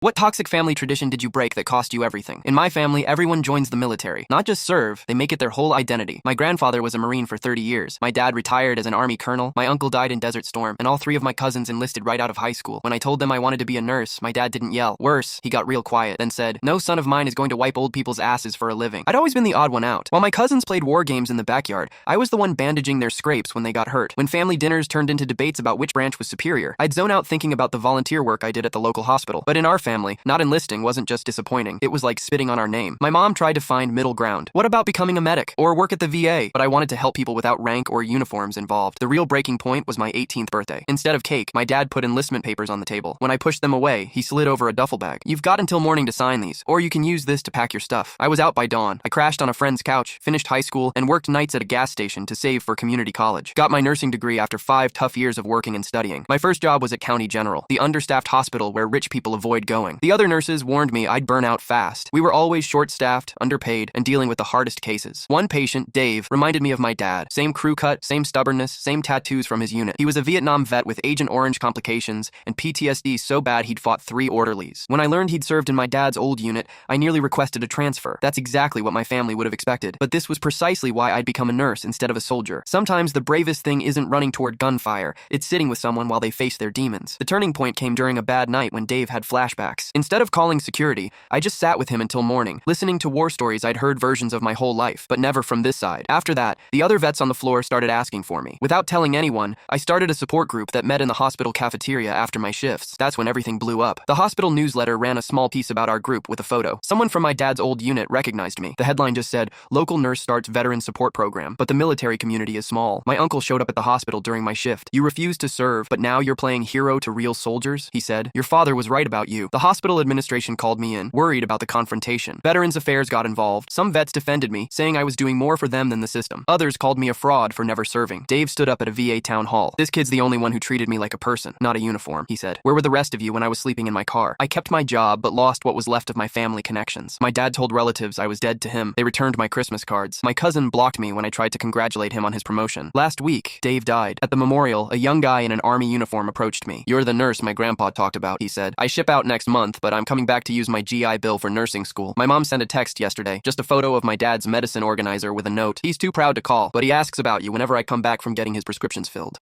What toxic family tradition did you break that cost you everything? In my family, everyone joins the military. Not just serve, they make it their whole identity. My grandfather was a Marine for 30 years. My dad retired as an Army colonel. My uncle died in Desert Storm. And all three of my cousins enlisted right out of high school. When I told them I wanted to be a nurse, my dad didn't yell. Worse, he got real quiet, then said, "No son of mine is going to wipe old people's asses for a living." I'd always been the odd one out. While my cousins played war games in the backyard, I was the one bandaging their scrapes when they got hurt. When family dinners turned into debates about which branch was superior, I'd zone out thinking about the volunteer work I did at the local hospital. But in our family, not enlisting wasn't just disappointing, it was like spitting on our name. My mom tried to find middle ground. What about becoming a medic? Or work at the VA? But I wanted to help people without rank or uniforms involved. The real breaking point was my 18th birthday. Instead of cake, my dad put enlistment papers on the table. When I pushed them away, he slid over a duffel bag. "You've got until morning to sign these, or you can use this to pack your stuff." I was out by dawn. I crashed on a friend's couch, finished high school, and worked nights at a gas station to save for community college. Got my nursing degree after 5 tough years of working and studying. My first job was at County General, the understaffed hospital where rich people avoid going. The other nurses warned me I'd burn out fast. We were always short-staffed, underpaid, and dealing with the hardest cases. One patient, Dave, reminded me of my dad. Same crew cut, same stubbornness, same tattoos from his unit. He was a Vietnam vet with Agent Orange complications and PTSD so bad he'd fought 3 orderlies. When I learned he'd served in my dad's old unit, I nearly requested a transfer. That's exactly what my family would have expected. But this was precisely why I'd become a nurse instead of a soldier. Sometimes the bravest thing isn't running toward gunfire, it's sitting with someone while they face their demons. The turning point came during a bad night when Dave had flashbacks. Instead of calling security, I just sat with him until morning, listening to war stories I'd heard versions of my whole life, but never from this side. After that, the other vets on the floor started asking for me. Without telling anyone, I started a support group that met in the hospital cafeteria after my shifts. That's when everything blew up. The hospital newsletter ran a small piece about our group with a photo. Someone from my dad's old unit recognized me. The headline just said, "Local nurse starts veteran support program." But the military community is small. My uncle showed up at the hospital during my shift. "You refused to serve, but now you're playing hero to real soldiers?" he said. "Your father was right about you." The hospital administration called me in, worried about the confrontation. Veterans Affairs got involved. Some vets defended me, saying I was doing more for them than the system. Others called me a fraud for never serving. Dave stood up at a VA town hall. "This kid's the only one who treated me like a person, not a uniform," he said. "Where were the rest of you when I was sleeping in my car? I kept my job, but lost what was left of my family connections. My dad told relatives I was dead to him. They returned my Christmas cards. My cousin blocked me when I tried to congratulate him on his promotion. Last week, Dave died. At the memorial, a young guy in an Army uniform approached me. 'You're the nurse my grandpa talked about,' he said. 'I ship out next month, but I'm coming back to use my GI Bill for nursing school.' My mom sent a text yesterday, just a photo of my dad's medicine organizer with a note. 'He's too proud to call, but he asks about you whenever I come back from getting his prescriptions filled.'